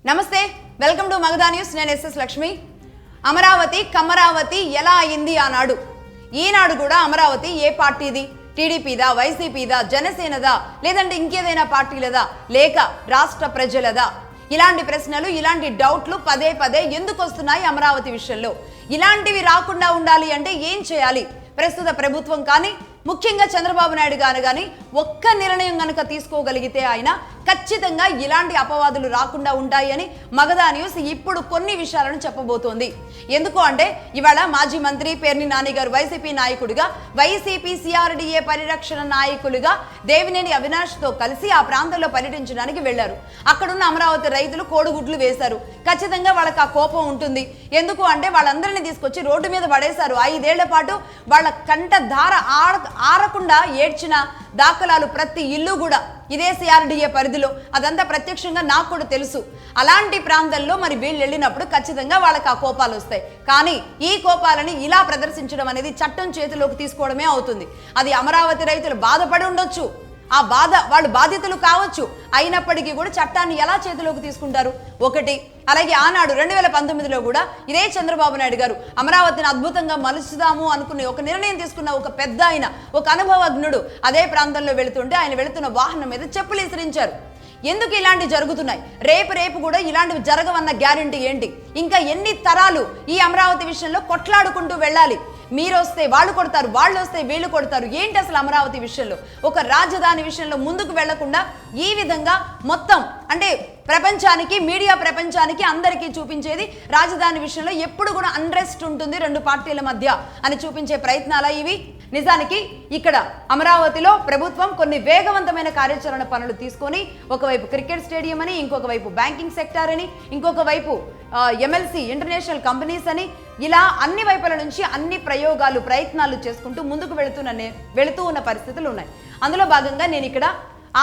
నమస్తే, welcome to Magadha news. నేను SS Lakshmi. Amaravati కమరావతి ఎలా అయింది ఆనాడు? ఈనాడు కూడా అమరావతి ఏ పార్టీది? టీడీపీదా, వైసీపీదా, జనసేనదా, లేదంటే ఇంకేదైనా పార్టీలదా, లేక రాష్ట్ర ప్రజలదా? ఇలాంటి ప్రశ్నలు, ఇలాంటి డౌట్లు పదే పదే ఎందుకు వస్తున్నాయి అమరావతి విషయంలో? ఇలాంటివి రాకుండా ఉండాలి అంటే ఏం చేయాలి? ప్రస్తుత ప్రభుత్వం కానీ, ముఖ్యంగా చంద్రబాబు నాయుడు గారు కానీ ఒక్క నిర్ణయం కనుక తీసుకోగలిగితే ఆయన ఖచ్చితంగా ఇలాంటి అపవాదులు రాకుండా ఉంటాయని మగధా న్యూస్ ఇప్పుడు కొన్ని విషయాలను చెప్పబోతోంది. ఎందుకు అంటే ఇవాళ మాజీ మంత్రి పేర్ని నాని గారు వైసీపీ నాయకుడిగా, వైసీపీ సిఆర్డీఏ పరిరక్షణ నాయకులుగా దేవినేని అవినాష్తో కలిసి ఆ ప్రాంతంలో పర్యటించడానికి వెళ్లారు. అక్కడున్న అమరావతి రైతులు కోడిగుడ్లు వేశారు. ఖచ్చితంగా వాళ్ళకి ఆ కోపం ఉంటుంది. ఎందుకు అంటే వాళ్ళందరినీ తీసుకొచ్చి రోడ్డు మీద పడేశారు. 5 ఏళ్ల పాటు వాళ్ళ కంట ధార ఆరకుండా ఏడ్చిన దాఖలాలు ప్రతి ఇల్లు కూడా ఇదే సిఆర్డీఏ పరిధిలో. అదంతా ప్రత్యక్షంగా నాకు కూడా తెలుసు. అలాంటి ప్రాంతాల్లో మరి వీళ్ళు వెళ్ళినప్పుడు ఖచ్చితంగా వాళ్ళకి ఆ కోపాలు వస్తాయి. కానీ ఈ కోపాలని ఇలా ప్రదర్శించడం అనేది చట్టం చేతిలోకి తీసుకోవడమే అవుతుంది. అది అమరావతి రైతులు బాధపడి ఉండొచ్చు, ఆ బాధ వాళ్ళు బాధితులు కావచ్చు. అయినప్పటికీ కూడా చట్టాన్ని ఎలా చేతిలోకి తీసుకుంటారు? ఒకటి. అలాగే ఆనాడు 2019లో కూడా ఇదే చంద్రబాబు నాయుడు గారు అమరావతిని అద్భుతంగా మలుచుదాము అనుకునే ఒక నిర్ణయం తీసుకున్న ఒక పెద్ద ఆయన, ఒక అనుభవజ్ఞుడు అదే ప్రాంతంలో వెళుతుంటే ఆయన వెళుతున్న వాహనం మీద చెప్పులు విసిరించారు. ఎందుకు ఇలాంటివి జరుగుతున్నాయి? రేపు కూడా ఇలాంటివి జరగవన్న గ్యారంటీ ఏంటి? ఇంకా ఎన్ని తరాలు ఈ అమరావతి విషయంలో కొట్లాడుకుంటూ వెళ్ళాలి? మీరు వస్తే వాళ్ళు కొడతారు, వాళ్ళు వస్తే వీళ్ళు కొడతారు. ఏంటి అసలు అమరావతి విషయంలో? ఒక రాజధాని విషయంలో ముందుకు వెళ్లకుండా ఈ విధంగా మొత్తం అంటే ప్రపంచానికి, మీడియా ప్రపంచానికి అందరికీ చూపించేది రాజధాని విషయంలో ఎప్పుడు కూడా అన్రెస్ట్ ఉంటుంది 2 పార్టీల మధ్య అని చూపించే ప్రయత్నాలా ఇవి? నిజానికి ఇక్కడ అమరావతిలో ప్రభుత్వం కొన్ని వేగవంతమైన కార్యాచరణ పనులు తీసుకొని ఒకవైపు క్రికెట్ స్టేడియం అని, ఇంకొక వైపు బ్యాంకింగ్ సెక్టార్ అని, ఇంకొక వైపు MLC ఇంటర్నేషనల్ కంపెనీస్ అని, ఇలా అన్ని వైపుల నుంచి అన్ని ప్రయత్నాలు చేసుకుంటూ ముందుకు వెళుతూ ఉన్న పరిస్థితులు ఉన్నాయి. అందులో భాగంగా నేను ఇక్కడ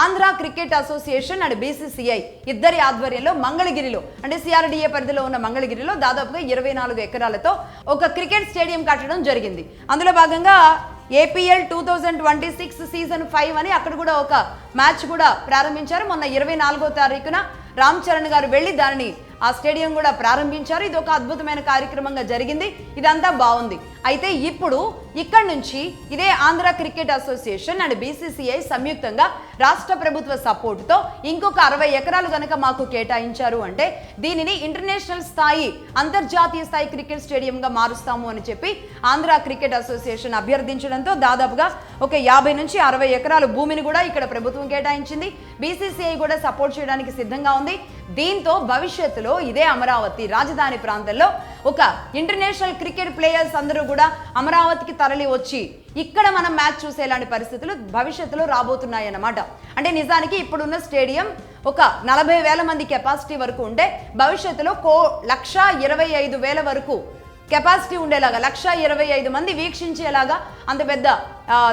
Andhra cricket association and BCCI ఇద్దరి ఆధ్వర్యంలో మంగళగిరిలో అంటే సిఆర్డీఏ పరిధిలో ఉన్న మంగళగిరిలో దాదాపుగా 24 ఎకరాలతో ఒక క్రికెట్ స్టేడియం కట్టడం జరిగింది. అందులో భాగంగా APL 2026 సీజన్ 5 అని అక్కడ కూడా ఒక మ్యాచ్ కూడా ప్రారంభించారు. మొన్న 24వ తారీఖున రామ్ చరణ్ గారు వెళ్ళి దానిని ఆ స్టేడియం కూడా ప్రారంభించారు. ఇది ఒక అద్భుతమైన కార్యక్రమంగా జరిగింది. ఇదంతా బాగుంది. అయితే ఇప్పుడు ఇక్కడ నుంచి ఇదే Andhra cricket association and BCCI సంయుక్తంగా రాష్ట్ర ప్రభుత్వ సపోర్టుతో ఇంకొక 60 ఎకరాలు గనక మాకు కేటాయించారు అంటే దీనిని ఇంటర్నేషనల్ స్థాయి, అంతర్జాతీయ స్థాయి క్రికెట్ స్టేడియంగా మారుస్తాము అని చెప్పి ఆంధ్ర క్రికెట్ అసోసియేషన్ అభ్యర్థించడంతో దాదాపుగా ఒక 50 నుంచి 60 ఎకరాలు భూమిని కూడా ఇక్కడ ప్రభుత్వం కేటాయించింది. BCCI కూడా సపోర్ట్ చేయడానికి సిద్ధంగా ఉంది. దీంతో భవిష్యత్తులో ఇదే అమరావతి రాజధాని ప్రాంతంలో ఒక ఇంటర్నేషనల్ క్రికెట్ ప్లేయర్స్ అందరూ కూడా అమరావతికి తరలి వచ్చి ఇక్కడ మనం మ్యాచ్ చూసేలాంటి పరిస్థితులు భవిష్యత్తులో రాబోతున్నాయన్నమాట. అంటే నిజానికి ఇప్పుడున్న స్టేడియం ఒక 40,000 మంది కెపాసిటీ వరకు ఉంటే భవిష్యత్తులో 1,25,000 వరకు కెపాసిటీ ఉండేలాగా, 1,25,000 మంది వీక్షించేలాగా అంత పెద్ద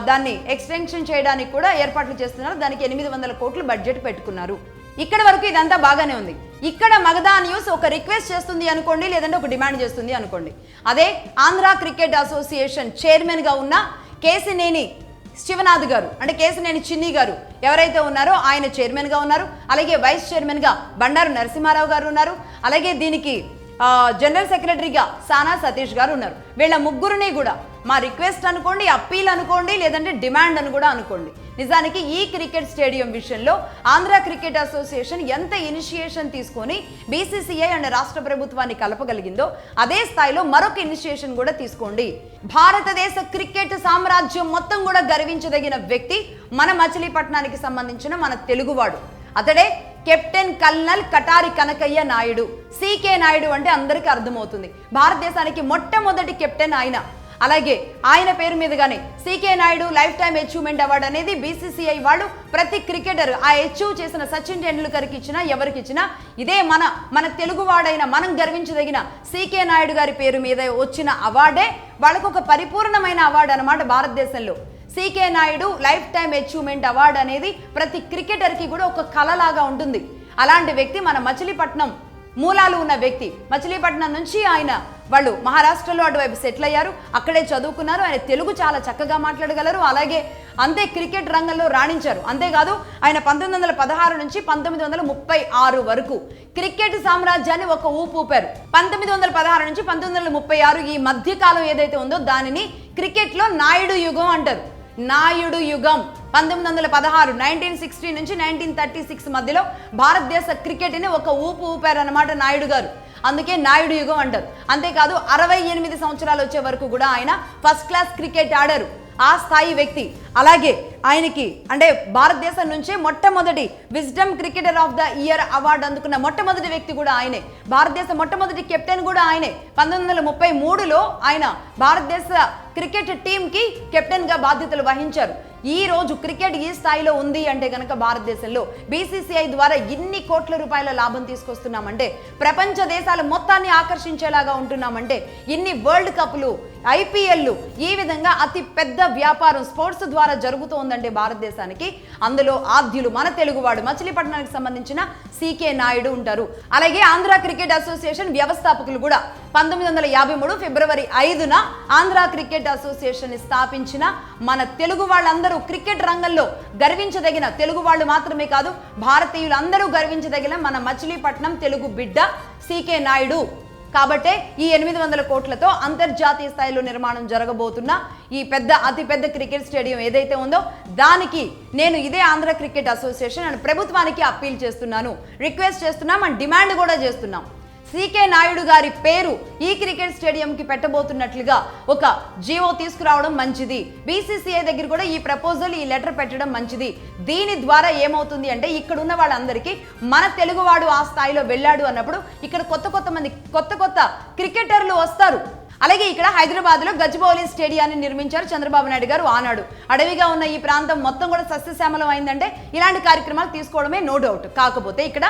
దాన్ని ఎక్స్టెన్షన్ చేయడానికి కూడా ఏర్పాట్లు చేస్తున్నారు. దానికి 800 కోట్లు బడ్జెట్ పెట్టుకున్నారు. ఇక్కడ వరకు ఇదంతా బాగానే ఉంది. ఇక్కడ మగధా న్యూస్ ఒక రిక్వెస్ట్ చేస్తుంది అనుకోండి, లేదంటే ఒక డిమాండ్ చేస్తుంది అనుకోండి. అదే ఆంధ్ర క్రికెట్ అసోసియేషన్ చైర్మన్గా ఉన్న కేశినేని శివనాథ్ గారు అంటే కేశినేని చిన్ని గారు ఎవరైతే ఉన్నారో ఆయన చైర్మన్గా ఉన్నారు. అలాగే వైస్ చైర్మన్గా బండారు నరసింహారావు గారు ఉన్నారు. అలాగే దీనికి జనరల్ సెక్రటరీగా సానా సతీష్ గారు ఉన్నారు. వీళ్ళ ముగ్గురిని కూడా మా రిక్వెస్ట్ అనుకోండి, అప్పీల్ అనుకోండి, లేదంటే డిమాండ్ అని కూడా అనుకోండి. నిజానికి ఈ క్రికెట్ స్టేడియం విషయంలో ఆంధ్ర క్రికెట్ అసోసియేషన్ ఎంత ఇనిషియేషన్ తీసుకొని BCCI అండ్ రాష్ట్ర ప్రభుత్వాన్ని కలపగలిగిందో అదే స్థాయిలో మరొక ఇనిషియేషన్ కూడా తీసుకోండి. భారతదేశ క్రికెట్ సామ్రాజ్యం మొత్తం కూడా గర్వించదగిన వ్యక్తి మన మచిలీపట్నానికి సంబంధించిన మన తెలుగువాడు. అతడే captain colonel Katari Kanakayya Naidu. CK Naidu అంటే అందరికీ అర్థమవుతుంది. భారతదేశానికి మొట్టమొదటి కెప్టెన్ ఆయన. అలాగే ఆయన పేరు మీదుగానే CK Naidu life time achievement award అనేది BCCI వాళ్ళు ప్రతి క్రికెటర్ ఆ అచీవ్ చేసిన సచిన్ టెండూల్కర్కి ఇచ్చినా ఎవరికి ఇచ్చినా ఇదే మన తెలుగువాడైన మనం గర్వించదగిన CK నాయుడు గారి పేరు మీద వచ్చిన అవార్డే వాళ్ళకు ఒక పరిపూర్ణమైన అవార్డు అన్నమాట. భారతదేశంలో CK Naidu life time achievement award అనేది ప్రతి క్రికెటర్కి కూడా ఒక కళలాగా ఉంటుంది. అలాంటి వ్యక్తి మన మచిలీపట్నం మూలాలు ఉన్న వ్యక్తి. మచిలీపట్నం నుంచి ఆయన వాళ్ళు మహారాష్ట్రలో అటువైపు సెటిల్ అయ్యారు, అక్కడే చదువుకున్నారు. ఆయన తెలుగు చాలా చక్కగా మాట్లాడగలరు. అలాగే అంతే క్రికెట్ రంగంలో రాణించారు. అంతేకాదు ఆయన 1916 నుంచి 1936 వరకు క్రికెట్ సామ్రాజ్యాన్ని ఒక ఊపు ఊపారు. 1916 నుంచి 1936 ఈ మధ్య కాలం ఏదైతే ఉందో దానిని క్రికెట్లో నాయుడు యుగం అంటారు. నాయుడు యుగం 1916 1960 నుంచి 1936 మధ్యలో భారతదేశ క్రికెట్ని ఒక ఊపు ఊపారన్నమాట నాయుడు గారు. అందుకే నాయుడు యుగం అంటారు. అంతేకాదు 68 సంవత్సరాలు వచ్చే వరకు కూడా ఆయన ఫస్ట్ క్లాస్ క్రికెట్ ఆడారు. ఆ స్థాయి వ్యక్తి. అలాగే ఆయనకి అంటే భారతదేశం నుంచే మొట్టమొదటి wisdom cricketer of the year award అందుకున్న మొట్టమొదటి వ్యక్తి కూడా ఆయనే. భారతదేశ మొట్టమొదటి కెప్టెన్ కూడా ఆయనే. 1933లో ఆయన భారతదేశ క్రికెట్ టీంకి కెప్టెన్గా బాధ్యతలు వహించారు. ఈ రోజు క్రికెట్ ఈ స్థాయిలో ఉంది అంటే కనుక భారతదేశంలో BCCI ద్వారా ఇన్ని కోట్ల రూపాయల లాభం తీసుకొస్తున్నామంటే, ప్రపంచ దేశాల మొత్తాన్ని ఆకర్షించేలాగా ఉంటున్నామంటే, ఇన్ని వరల్డ్ కప్లు, IPLలు, ఈ విధంగా అతి పెద్ద వ్యాపారం స్పోర్ట్స్ ద్వారా జరుగుతోందంటే భారతదేశానికి, అందులో ఆద్యులు మన తెలుగువాడు మచిలీపట్నానికి సంబంధించిన CK నాయుడు ఉంటారు. అలాగే ఆంధ్ర క్రికెట్ అసోసియేషన్ వ్యవస్థాపకులు కూడా 1953 ఫిబ్రవరి 5న ఆంధ్ర క్రికెట్ అసోసియేషన్ స్థాపించిన మన తెలుగు వాళ్ళందరూ క్రికెట్ రంగంలో గర్వించదగిన తెలుగు వాళ్ళు మాత్రమే కాదు, భారతీయులందరూ గర్వించదగిన మన మచిలీపట్నం తెలుగు బిడ్డ CK నాయుడు. కాబట్టే ఈ 800 కోట్లతో అంతర్జాతీయ స్థాయిలో నిర్మాణం జరగబోతున్న ఈ అతి పెద్ద క్రికెట్ స్టేడియం ఏదైతే ఉందో దానికి నేను ఇదే ఆంధ్ర క్రికెట్ అసోసియేషన్ అండ్ ప్రభుత్వానికి అప్పీల్ చేస్తున్నాను, రిక్వెస్ట్ చేస్తున్నాం అండ్ డిమాండ్ కూడా చేస్తున్నాం. CK నాయుడు గారి పేరు ఈ క్రికెట్ స్టేడియంకి పెట్టబోతున్నట్లుగా ఒక జీవో తీసుకురావడం మంచిది. BCCI దగ్గర కూడా ఈ ప్రపోజల్, ఈ లెటర్ పెట్టడం మంచిది. దీని ద్వారా ఏమవుతుంది అంటే ఇక్కడ ఉన్న వాళ్ళందరికీ మన తెలుగువాడు ఆ స్థాయిలో వెళ్ళాడు అన్నప్పుడు ఇక్కడ కొత్త క్రికెటర్లు వస్తారు. అలాగే ఇక్కడ హైదరాబాద్లో గచ్చిబౌలి స్టేడియాన్ని నిర్మించారు చంద్రబాబు నాయుడు గారు ఆనాడు. అడవిగా ఉన్న ఈ ప్రాంతం మొత్తం కూడా సస్యశ్యామలం అయిందంటే ఇలాంటి కార్యక్రమాలు తీసుకోవడమే నో డౌట్. కాకపోతే ఇక్కడ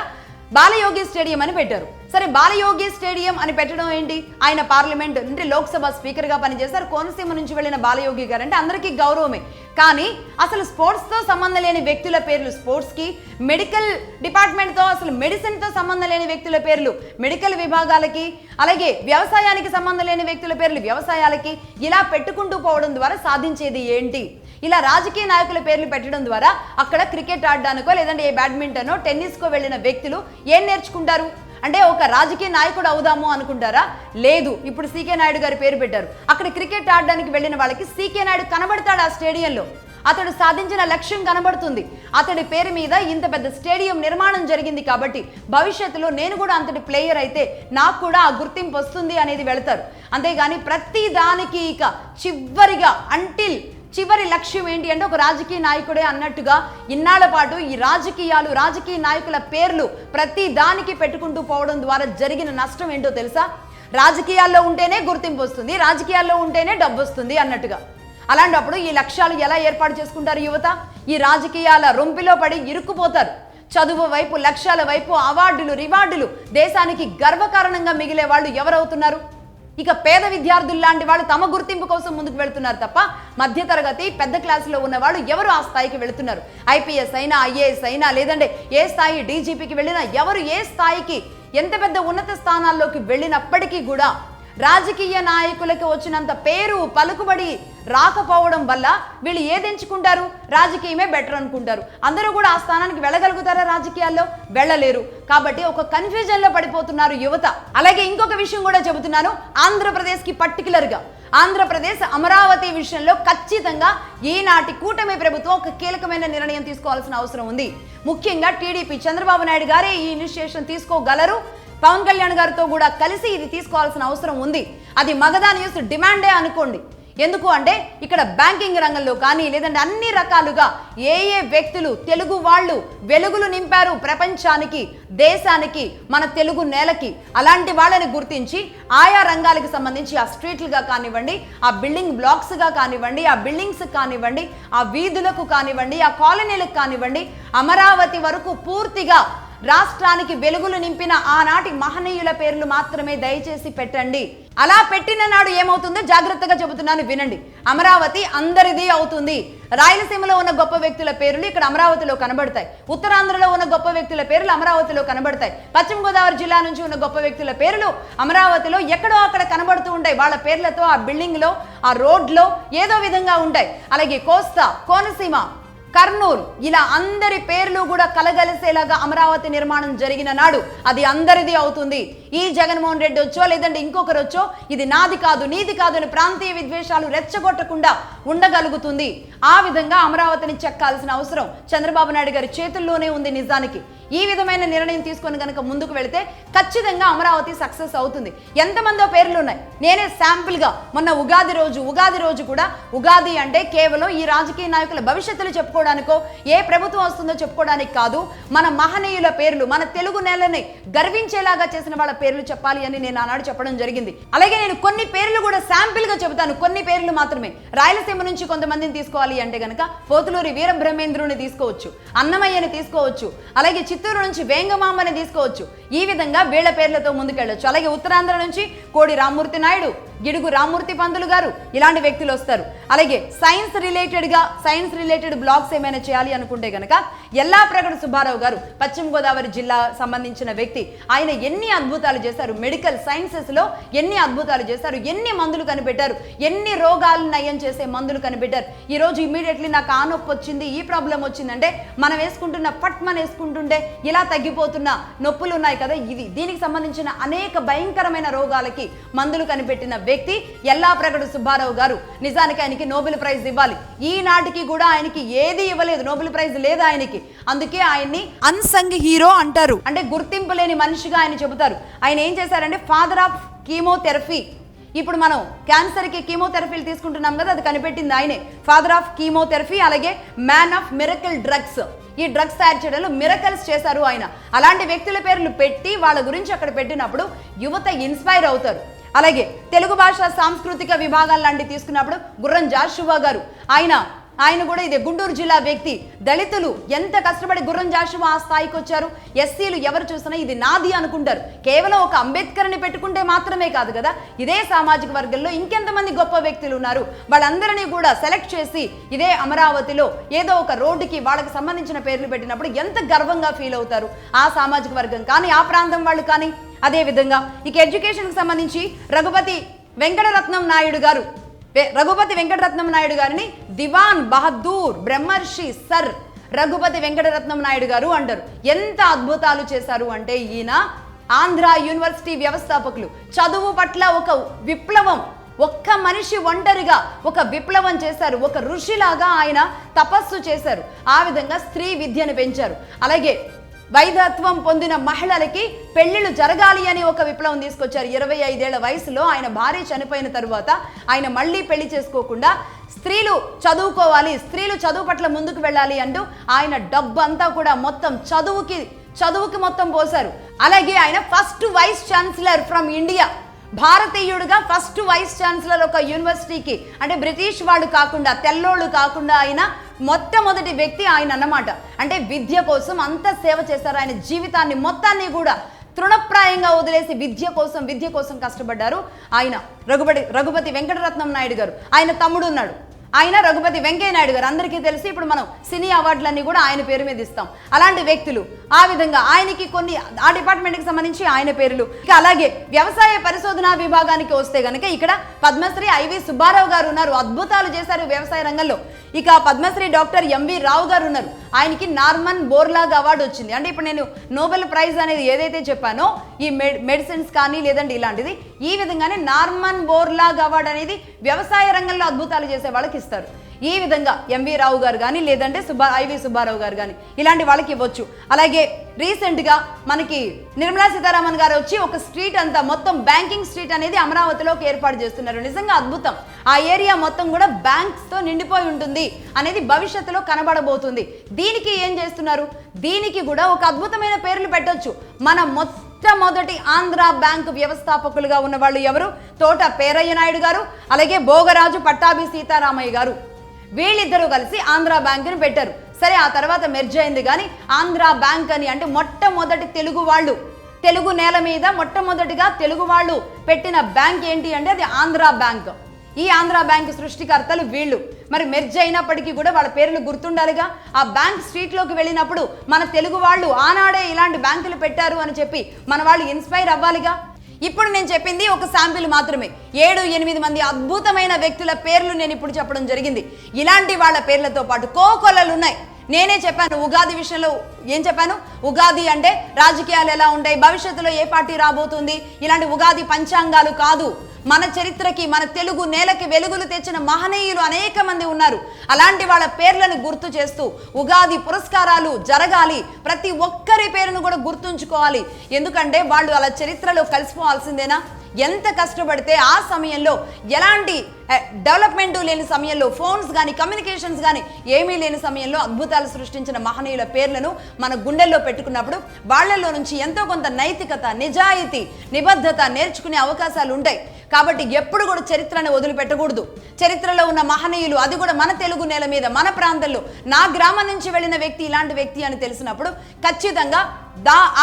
బాలయోగి స్టేడియం అని పెట్టారు. సరే, బాలయోగి స్టేడియం అని పెట్టడం ఏంటి? ఆయన పార్లమెంట్ అంటే లోక్సభ స్పీకర్గా పనిచేశారు. కోనసీమ నుంచి వెళ్ళిన బాలయోగి గారు అంటే అందరికీ గౌరవమే. కానీ అసలు స్పోర్ట్స్తో సంబంధం లేని వ్యక్తుల పేర్లు స్పోర్ట్స్కి, మెడికల్ డిపార్ట్మెంట్తో అసలు మెడిసిన్తో సంబంధం లేని వ్యక్తుల పేర్లు మెడికల్ విభాగాలకి, అలాగే వ్యవసాయానికి సంబంధం లేని వ్యక్తుల పేర్లు వ్యవసాయాలకి, ఇలా పెట్టుకుంటూ పోవడం ద్వారా సాధించేది ఏంటి? ఇలా రాజకీయ నాయకుల పేర్లు పెట్టడం ద్వారా అక్కడ క్రికెట్ ఆడడానికో లేదంటే ఏ బ్యాడ్మింటనో టెన్నిస్కో వెళ్ళిన వ్యక్తులు ఏం నేర్చుకుంటారు? అంటే ఒక రాజకీయ నాయకుడు అవుదాము అనుకుంటారా? లేదు. ఇప్పుడు CK నాయుడు గారి పేరు పెట్టారు. అక్కడ క్రికెట్ ఆడడానికి వెళ్ళిన వాళ్ళకి CK నాయుడు కనబడతాడు ఆ స్టేడియంలో. అతడు సాధించిన లక్ష్యం కనబడుతుంది. అతడి పేరు మీద ఇంత పెద్ద స్టేడియం నిర్మాణం జరిగింది కాబట్టి భవిష్యత్తులో నేను కూడా అంతటి ప్లేయర్ అయితే నాకు కూడా ఆ గుర్తింపు వస్తుంది అనేది వెళతారు. అంతేగాని ప్రతి దానికి ఇక చివరి లక్ష్యం ఏంటి అంటే ఒక రాజకీయ నాయకుడే అన్నట్టుగా ఇన్నాళ్ల పాటు ఈ రాజకీయ నాయకుల పేర్లు ప్రతి దానికి పెట్టుకుంటూ పోవడం ద్వారా జరిగిన నష్టం ఏంటో తెలుసా? రాజకీయాల్లో ఉంటేనే గుర్తింపు వస్తుంది, రాజకీయాల్లో ఉంటేనే డబ్బు వస్తుంది అన్నట్టుగా. అలాంటప్పుడు ఈ లక్ష్యాలు ఎలా ఏర్పాటు చేసుకుంటారు యువత? ఈ రాజకీయాల రొంపిలో పడి ఇరుక్కుపోతారు. చదువు వైపు, లక్ష్యాల వైపు, అవార్డులు, రివార్డులు, దేశానికి గర్వకారణంగా మిగిలే వాళ్ళు ఎవరవుతున్నారు? ఇక పేద విద్యార్థులు లాంటి వాళ్ళు తమ గుర్తింపు కోసం ముందుకు వెళుతున్నారు తప్ప మధ్యతరగతి పెద్ద క్లాసులో ఉన్న వాళ్ళు ఎవరు ఆ స్థాయికి వెళుతున్నారు? IPS అయినా, IAS అయినా, లేదంటే ఏ స్థాయి DGPకి వెళ్ళినా, ఎవరు ఏ స్థాయికి ఎంత పెద్ద ఉన్నత స్థానాల్లోకి వెళ్ళినప్పటికీ కూడా రాజకీయ నాయకులకు వచ్చినంత పేరు, పలుకుబడి రాకపోవడం వల్ల వీళ్ళు ఏది ఎంచుకుంటారు? రాజకీయమే బెటర్ అనుకుంటారు. అందరూ కూడా ఆ స్థానానికి వెళ్ళగలుగుతారా? రాజకీయాల్లో వెళ్ళలేరు. కాబట్టి ఒక కన్ఫ్యూజన్లో పడిపోతున్నారు యువత. అలాగే ఇంకొక విషయం కూడా చెబుతున్నాను, ఆంధ్రప్రదేశ్కి పర్టికులర్గా ఆంధ్రప్రదేశ్ అమరావతి విషయంలో ఖచ్చితంగా ఈనాటి కూటమి ప్రభుత్వం ఒక కీలకమైన నిర్ణయం తీసుకోవాల్సిన అవసరం ఉంది. ముఖ్యంగా TDP చంద్రబాబు నాయుడు గారే ఈ ఇనిషియేషన్ తీసుకోగలరు. పవన్ కళ్యాణ్ గారితో కూడా కలిసి ఇది తీసుకోవాల్సిన అవసరం ఉంది. అది మగధా న్యూస్ డిమాండే అనుకోండి. ఎందుకు అంటే ఇక్కడ బ్యాంకింగ్ రంగంలో కానీ లేదంటే అన్ని రకాలుగా ఏ వ్యక్తులు తెలుగు వాళ్ళు వెలుగులు నింపారు ప్రపంచానికి, దేశానికి, మన తెలుగు నేలకి, అలాంటి వాళ్ళని గుర్తించి ఆయా రంగాలకు సంబంధించి ఆ స్ట్రీట్లుగా కానివ్వండి, ఆ బిల్డింగ్ బ్లాక్స్గా కానివ్వండి, ఆ బిల్డింగ్స్ కానివ్వండి, ఆ వీధులకు కానివ్వండి, ఆ కాలనీలకు కానివ్వండి, అమరావతి వరకు పూర్తిగా రాష్ట్రానికి వెలుగులు నింపిన ఆనాటి మహనీయుల పేర్లు మాత్రమే దయచేసి పెట్టండి. అలా పెట్టిన నాడు ఏమవుతుందో జాగ్రత్తగా చెబుతున్నాను వినండి. అమరావతి అందరిది అవుతుంది. రాయలసీమలో ఉన్న గొప్ప వ్యక్తుల పేర్లు ఇక్కడ అమరావతిలో కనబడతాయి. ఉత్తరాంధ్రలో ఉన్న గొప్ప వ్యక్తుల పేర్లు అమరావతిలో కనబడతాయి. పశ్చిమ గోదావరి జిల్లా నుంచి ఉన్న గొప్ప వ్యక్తుల పేర్లు అమరావతిలో ఎక్కడో అక్కడ కనబడుతూ ఉంటాయి. వాళ్ళ పేర్లతో ఆ బిల్డింగ్ లో, ఆ రోడ్ లో ఏదో విధంగా ఉంటాయి. అలాగే కోస్తా, కోనసీమ, కర్నూలు, ఇలా అందరి పేర్లు కూడా కలగలిసేలాగా అమరావతి నిర్మాణం జరిగిన నాడు అది అందరిది అవుతుంది. ఈ జగన్మోహన్ రెడ్డి వచ్చో లేదంటే ఇంకొకరు వచ్చో ఇది నాది కాదు, నీది కాదు అని ప్రాంతీయ విద్వేషాలు రెచ్చగొట్టకుండా ఉండగలుగుతుంది. ఆ విధంగా అమరావతిని చెక్కాల్సిన అవసరం చంద్రబాబు నాయుడు గారి చేతుల్లోనే ఉంది. నిజానికి ఈ విధమైన నిర్ణయం తీసుకొని కనుక ముందుకు వెళితే ఖచ్చితంగా అమరావతి సక్సెస్ అవుతుంది. ఎంతమందో పేర్లు ఉన్నాయి. నేనే శాంపుల్ గా మొన్న ఉగాది రోజు కూడా ఉగాది అంటే కేవలం ఈ రాజకీయ నాయకుల భవిష్యత్తులు చెప్పుకోవడానికో ఏ ప్రభుత్వం వస్తుందో చెప్పుకోవడానికి కాదు, మన మహనీయుల పేర్లు, మన తెలుగు నేలని గర్వించేలాగా చేసిన వాళ్ళ పేర్లు చెప్పాలి అని నేను ఆనాడు చెప్పడం జరిగింది. అలాగే నేను కొన్ని పేర్లు కూడా శాంపిల్ గా చెబుతాను, కొన్ని పేర్లు మాత్రమే. రాయలసీమ నుంచి కొంతమందిని తీసుకోవాలి అంటే గనక పోతులూరి వీరబ్రహ్మేంద్రుని తీసుకోవచ్చు, అన్నమయ్యని తీసుకోవచ్చు, అలాగే చిత్తూరు నుంచి వేంగమామని తీసుకోవచ్చు. ఈ విధంగా వీళ్ళ పేర్లతో ముందుకెళ్ళొచ్చు. అలాగే ఉత్తరాంధ్ర నుంచి కోడి రామ్మూర్తి నాయుడు, గిడుగు రామ్మూర్తి పంతులు గారు, ఇలాంటి వ్యక్తులు వస్తారు. అలాగే సైన్స్ రిలేటెడ్ బ్లాగ్స్ ఏమైనా చేయాలి అనుకుంటే గనక యల్లాప్రగడ సుబ్బారావు గారు, పశ్చిమ గోదావరి జిల్లా సంబంధించిన వ్యక్తి. ఆయన ఎన్ని అద్భుతాలు చేశారు, మెడికల్ సైన్సెస్ లో ఎన్ని అద్భుతాలు చేశారు, ఎన్ని మందులు కనిపెట్టారు, ఎన్ని రోగాలు నయం చేసే మందులు కనిపెట్టారు. ఈ రోజు ఇమీడియట్లీ నాకు ఆ నొప్పి వచ్చింది, ఈ ప్రాబ్లం వచ్చిందంటే మనం వేసుకుంటున్న పట్మన్ వేసుకుంటుంటే ఇలా తగ్గిపోతున్న నొప్పులు ఉన్నాయి కదా, దీనికి సంబంధించిన అనేక భయంకరమైన రోగాలకి మందులు కనిపెట్టిన వ్యక్తి యల్లాప్రగడ సుబ్బారావు గారు. నిజానికి ఆయనకి నోబెల్ ప్రైజ్ ఇవ్వాలి. ఈనాటికి కూడా ఆయనకి ఏది ఇవ్వలేదు, నోబెల్ ప్రైజ్ లేదు ఆయనకి. అందుకే ఆయన్ని అన్సంగ్ హీరో అంటారు, అంటే గుర్తింపు లేని మనిషిగా ఆయన చెబుతారు. ఆయన ఏం చేశారంటే ఫాదర్ ఆఫ్ కీమోథెరపీ. ఇప్పుడు మనం క్యాన్సర్కి కీమోథెరపీలు తీసుకుంటున్నాం కదా, అది కనిపెట్టింది ఆయనే. ఫాదర్ ఆఫ్ కీమోథెరపీ, అలాగే మ్యాన్ ఆఫ్ మిరకల్ డ్రగ్స్. ఈ డ్రగ్స్ తయారు చేయడంలో మిరకల్స్ చేశారు ఆయన. అలాంటి వ్యక్తుల పేర్లు పెట్టి వాళ్ళ గురించి అక్కడ పెట్టినప్పుడు యువత ఇన్స్పైర్ అవుతారు. అలాగే తెలుగు భాష సాంస్కృతిక విభాగాలు లాంటివి తీసుకున్నప్పుడు గుర్రం జాషువా గారు, ఆయన కూడా ఇదే గుంటూరు జిల్లా వ్యక్తి. దళితులు ఎంత కష్టపడి గుర్రం జాషువా ఆ స్థాయికి వచ్చారు. ఎస్సీలు ఎవరు చూసినా ఇది నాది అనుకుంటారు. కేవలం ఒక అంబేద్కర్ని పెట్టుకుంటే మాత్రమే కాదు కదా, ఇదే సామాజిక వర్గంలో ఇంకెంతమంది గొప్ప వ్యక్తులు ఉన్నారు. వాళ్ళందరినీ కూడా సెలెక్ట్ చేసి ఇదే అమరావతిలో ఏదో ఒక రోడ్డుకి వాళ్ళకి సంబంధించిన పేర్లు పెట్టినప్పుడు ఎంత గర్వంగా ఫీల్ అవుతారు ఆ సామాజిక వర్గం కానీ, ఆ ప్రాంతం వాళ్ళు కానీ. అదే విధంగా ఇక ఎడ్యుకేషన్కి సంబంధించి రఘుపతి వెంకటరత్నం నాయుడు గారిని దివాన్ బహదూర్ బ్రహ్మర్షి సర్ రఘుపతి వెంకటరత్నం నాయుడు గారు అంటారు. ఎంత అద్భుతాలు చేశారు అంటే ఈయన ఆంధ్ర యూనివర్సిటీ వ్యవస్థాపకులు. చదువు పట్ల ఒక విప్లవం, ఒక్క మనిషి ఒంటరిగా ఒక విప్లవం చేశారు. ఒక ఋషిలాగా ఆయన తపస్సు చేశారు. ఆ విధంగా స్త్రీ విద్యను పెంచారు. అలాగే వైధత్వం పొందిన మహిళలకి పెళ్లిళ్ళు జరగాలి అని ఒక విప్లవం తీసుకొచ్చారు. 25 ఏళ్ల వయసులో ఆయన భార్య చనిపోయిన తరువాత ఆయన మళ్ళీ పెళ్లి చేసుకోకుండా స్త్రీలు చదువుకోవాలి, స్త్రీలు చదువు పట్ల ముందుకు వెళ్ళాలి అంటూ ఆయన డబ్బు అంతా కూడా మొత్తం చదువుకి మొత్తం పోశారు. అలాగే ఆయన first vice chancellor from India, భారతీయుడుగా ఫస్ట్ వైస్ ఛాన్సలర్ ఒక యూనివర్సిటీకి, అంటే బ్రిటిష్ వాళ్ళు కాకుండా, తెల్లోళ్ళు కాకుండా ఆయన మొట్టమొదటి వ్యక్తి ఆయన అన్నమాట. అంటే విద్య కోసం అంత సేవ చేశారు. ఆయన జీవితాన్ని మొత్తాన్ని కూడా తృణప్రాయంగా వదిలేసి విద్య కోసం కష్టపడ్డారు ఆయన రఘుపతి వెంకటరత్నం నాయుడు గారు. ఆయన తమ్ముడు ఉన్నాడు, ఆయన రఘుపతి వెంకయ్య నాయుడు గారు. అందరికీ తెలిసి ఇప్పుడు మనం సినీ అవార్డులన్నీ కూడా ఆయన పేరు మీద ఇస్తాం. అలాంటి వ్యక్తులు ఆ విధంగా ఆయనకి కొన్ని ఆ డిపార్ట్మెంట్కి సంబంధించి ఆయన పేర్లు. ఇక అలాగే వ్యవసాయ పరిశోధనా విభాగానికి వస్తే గనక ఇక్కడ పద్మశ్రీ ఐవి సుబ్బారావు గారు ఉన్నారు, అద్భుతాలు చేశారు వ్యవసాయ రంగంలో. ఇక పద్మశ్రీ డాక్టర్ ఎంవి రావు గారు ఉన్నారు, ఆయనకి నార్మన్ బోర్లాగ్ అవార్డు వచ్చింది. అంటే ఇప్పుడు నేను నోబెల్ ప్రైజ్ అనేది ఏదైతే చెప్పానో ఈ మెడిసిన్స్ కానీ లేదంటే ఇలాంటిది, ఈ విధంగానే నార్మన్ బోర్లాగ్ అవార్డు అనేది వ్యవసాయ రంగంలో అద్భుతాలు చేసే వాళ్ళకి ఇస్తారు. ఈ విధంగా ఎంవి రావు గారు కానీ లేదంటే ఐవి సుబ్బారావు గారు కానీ ఇలాంటి వాళ్ళకి ఇవ్వచ్చు. అలాగే రీసెంట్గా మనకి నిర్మలా సీతారామన్ గారు వచ్చి ఒక స్ట్రీట్ అంతా మొత్తం బ్యాంకింగ్ స్ట్రీట్ అనేది అమరావతిలోకి ఏర్పాటు చేస్తున్నారు. నిజంగా అద్భుతం. ఆ ఏరియా మొత్తం కూడా బ్యాంక్స్తో నిండిపోయి ఉంటుంది అనేది భవిష్యత్తులో కనబడబోతుంది. దీనికి ఏం చేస్తున్నారు, దీనికి కూడా ఒక అద్భుతమైన పేర్లు పెట్టొచ్చు. మన మొట్టమొదటి ఆంధ్ర బ్యాంకు వ్యవస్థాపకులుగా ఉన్న వాళ్ళు ఎవరు? తోట పేరయ్య నాయుడు గారు, అలాగే భోగరాజు పట్టాభి సీతారామయ్య గారు. వీళ్ళిద్దరూ కలిసి ఆంధ్ర బ్యాంకుని పెట్టారు. సరే, ఆ తర్వాత మెర్జ్ అయింది కానీ ఆంధ్ర బ్యాంక్ అని, అంటే మొట్టమొదటి తెలుగు వాళ్ళు తెలుగు నేల మీద మొట్టమొదటిగా తెలుగు వాళ్ళు పెట్టిన బ్యాంక్ ఏంటి అంటే అది ఆంధ్ర బ్యాంక్. ఈ ఆంధ్ర బ్యాంక్ సృష్టికర్తలు వీళ్ళు. మరి మెర్జ్ అయినప్పటికీ కూడా వాళ్ళ పేర్లు గుర్తుండాలిగా. ఆ బ్యాంక్ స్ట్రీట్లోకి వెళ్ళినప్పుడు మన తెలుగు వాళ్ళు ఆనాడే ఇలాంటి బ్యాంకులు పెట్టారు అని చెప్పి మన వాళ్ళు ఇన్స్పైర్ అవ్వాలిగా. ఇప్పుడు నేను చెప్పింది ఒక శాంపిల్ మాత్రమే. 7-8 మంది అద్భుతమైన వ్యక్తుల పేర్లు నేను ఇప్పుడు చెప్పడం జరిగింది. ఇలాంటి వాళ్ళ పేర్లతో పాటు కోకొల్లలు ఉన్నాయి. నేనే చెప్పాను ఉగాది విషయంలో. ఏం చెప్పాను? ఉగాది అంటే రాజకీయాలు ఎలా ఉంటాయి, భవిష్యత్తులో ఏ పార్టీ రాబోతుంది, ఇలాంటి ఉగాది పంచాంగాలు కాదు. మన చరిత్రకి, మన తెలుగు నేలకి వెలుగులు తెచ్చిన మహనీయులు అనేక మంది ఉన్నారు. అలాంటి వాళ్ళ పేర్లను గుర్తు చేస్తూ ఉగాది పురస్కారాలు జరగాలి. ప్రతి ఒక్కరి పేరును కూడా గుర్తుంచుకోవాలి. ఎందుకంటే వాళ్ళు అలా చరిత్రలో కలిసిపోవాల్సిందేనా. ఎంత కష్టపడితే ఆ సమయంలో ఎలాంటి డెవలప్మెంట్ లేని సమయంలో, ఫోన్స్ కానీ కమ్యూనికేషన్స్ కానీ ఏమీ లేని సమయంలో అద్భుతాలు సృష్టించిన మహనీయుల పేర్లను మన గుండెల్లో పెట్టుకున్నప్పుడు వాళ్ళల్లో నుంచి ఎంతో కొంత నైతికత, నిజాయితీ, నిబద్ధత నేర్చుకునే అవకాశాలు ఉంటాయి. కాబట్టి ఎప్పుడు కూడా చరిత్రను వదిలిపెట్టకూడదు. చరిత్రలో ఉన్న మహనీయులు, అది కూడా మన తెలుగు నేల మీద, మన ప్రాంతంలో, నా గ్రామం నుంచి వెళ్ళిన వ్యక్తి ఇలాంటి వ్యక్తి అని తెలిసినప్పుడు ఖచ్చితంగా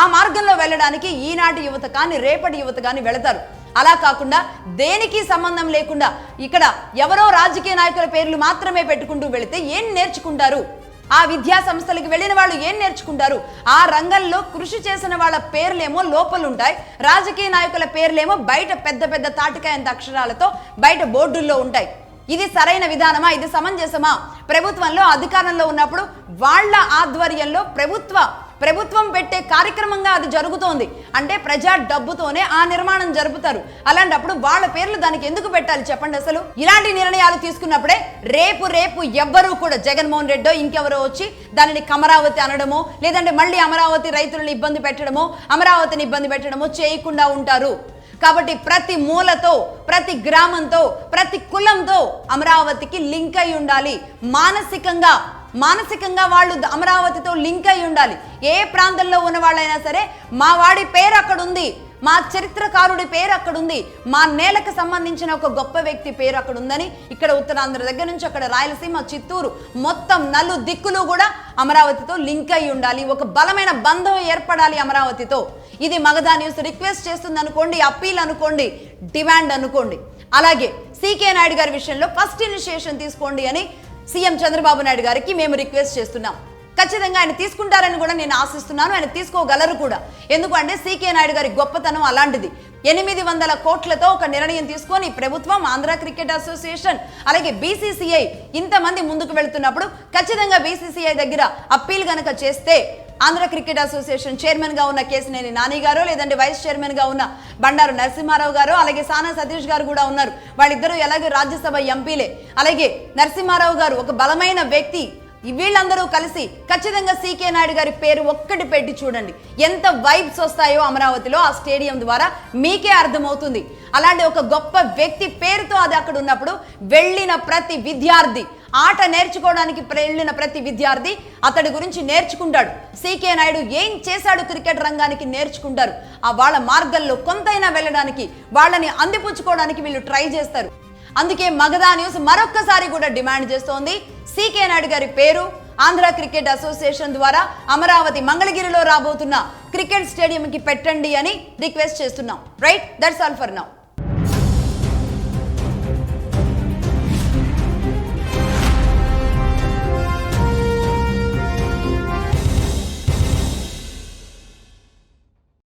ఆ మార్గంలో వెళ్ళడానికి ఈనాటి యువత కానీ రేపటి యువత కానీ వెళతారు. అలా కాకుండా దేనికి సంబంధం లేకుండా ఇక్కడ ఎవరో రాజకీయ నాయకుల పేర్లు మాత్రమే పెట్టుకుంటూ వెళితే ఏం నేర్చుకుంటారు? ఆ విద్యా సంస్థలకు వెళ్ళిన వాళ్ళు ఏం నేర్చుకుంటారు? ఆ రంగంలో కృషి చేసిన వాళ్ళ పేర్లేమో లోపలుంటాయి, రాజకీయ నాయకుల పేర్లేమో బయట పెద్ద పెద్ద తాటికాయంత అక్షరాలతో బయట బోర్డుల్లో ఉంటాయి. ఇది సరైన విధానమా? ఇది సమంజసమా? ప్రభుత్వంలో అధికారంలో ఉన్నప్పుడు వాళ్ళ ఆధ్వర్యంలో ప్రభుత్వం పెట్టే కార్యక్రమంగా అది జరుగుతోంది అంటే ప్రజా డబ్బుతోనే ఆ నిర్మాణం జరుపుతారు. అలాంటప్పుడు వాళ్ళ పేర్లు దానికి ఎందుకు పెట్టాలి చెప్పండి? అసలు ఇలాంటి నిర్ణయాలు తీసుకున్నప్పుడే రేపు ఎవ్వరూ కూడా జగన్మోహన్ రెడ్డో ఇంకెవరో వచ్చి దానిని కమరావతి అనడమో, లేదంటే మళ్ళీ అమరావతి రైతులను ఇబ్బంది పెట్టడమో, అమరావతిని ఇబ్బంది పెట్టడమో చేయకుండా ఉంటారు. కాబట్టి ప్రతి మూలతో, ప్రతి గ్రామంతో, ప్రతి కులంతో అమరావతికి లింక్ అయి ఉండాలి. మానసికంగా వాళ్ళు అమరావతితో లింక్ అయి ఉండాలి. ఏ ప్రాంతంలో ఉన్న వాళ్ళైనా సరే మా వాడి పేరు అక్కడ ఉంది, మా చరిత్రకారుడి పేరు అక్కడ ఉంది, మా నేలకు సంబంధించిన ఒక గొప్ప వ్యక్తి పేరు అక్కడ ఉందని ఇక్కడ ఉత్తరాంధ్ర దగ్గర నుంచి అక్కడ రాయలసీమ, చిత్తూరు మొత్తం నలు దిక్కులు కూడా అమరావతితో లింక్ అయి ఉండాలి. ఒక బలమైన బంధం ఏర్పడాలి అమరావతితో. ఇది మగధా న్యూస్ రిక్వెస్ట్ చేస్తుంది అనుకోండి, అప్పీల్ అనుకోండి, డిమాండ్ అనుకోండి. అలాగే సీకే నాయుడు గారి విషయంలో ఫస్ట్ ఇనిషియేషన్ తీసుకోండి అని సీఎం చంద్రబాబు నాయుడు గారికి మేము రిక్వెస్ట్ చేస్తున్నాం. ఖచ్చితంగా ఆయన తీసుకుంటారని కూడా నేను ఆశిస్తున్నాను. ఆయన తీసుకోగలరు కూడా. ఎందుకంటే సీకే నాయుడు గారి గొప్పతనం అలాంటిది. 800 కోట్లతో ఒక నిర్ణయం తీసుకొని ప్రభుత్వం, ఆంధ్ర క్రికెట్ అసోసియేషన్, అలాగే బీసీసీఐ ఇంతమంది ముందుకు వెళుతున్నప్పుడు ఖచ్చితంగా బీసీసీఐ దగ్గర అప్పీల్ గనక చేస్తే ఆంధ్ర క్రికెట్ అసోసియేషన్ చైర్మన్ గా ఉన్న కేసినేని నాని గారు, లేదంటే వైస్ చైర్మన్ గా ఉన్న బండారు నరసింహారావు గారు, అలాగే సానా సతీష్ గారు కూడా ఉన్నారు. వాళ్ళిద్దరూ ఎలాగే రాజ్యసభ ఎంపీలే. అలాగే నరసింహారావు గారు ఒక బలమైన వ్యక్తి. వీళ్ళందరూ కలిసి ఖచ్చితంగా సీకే నాయుడు గారి పేరు ఒక్కటి పెట్టి చూడండి. ఎంత వైబ్స్ వస్తాయో అమరావతిలో ఆ స్టేడియం ద్వారా మీకే అర్థమవుతుంది. అలాంటి ఒక గొప్ప వ్యక్తి పేరుతో అది అక్కడ ఉన్నప్పుడు వెళ్ళిన ప్రతి విద్యార్థి, ఆట నేర్చుకోవడానికి వెళ్ళిన ప్రతి విద్యార్థి అతడి గురించి నేర్చుకుంటాడు. సీకే నాయుడు ఏం చేశాడు క్రికెట్ రంగానికి నేర్చుకుంటారు. ఆ వాళ్ళ మార్గంలో కొంతైనా వెళ్ళడానికి, వాళ్ళని అందిపుచ్చుకోవడానికి వీళ్ళు ట్రై చేస్తారు. అందుకే మగధా న్యూస్ మరొక్కసారి కూడా డిమాండ్ చేస్తోంది, సీకే నాయుడు గారి పేరు ఆంధ్ర క్రికెట్ అసోసియేషన్ ద్వారా అమరావతి మంగళగిరిలో రాబోతున్న క్రికెట్ స్టేడియంకి పెట్టండి అని రిక్వెస్ట్ చేస్తున్నాం. Right, that's all for now.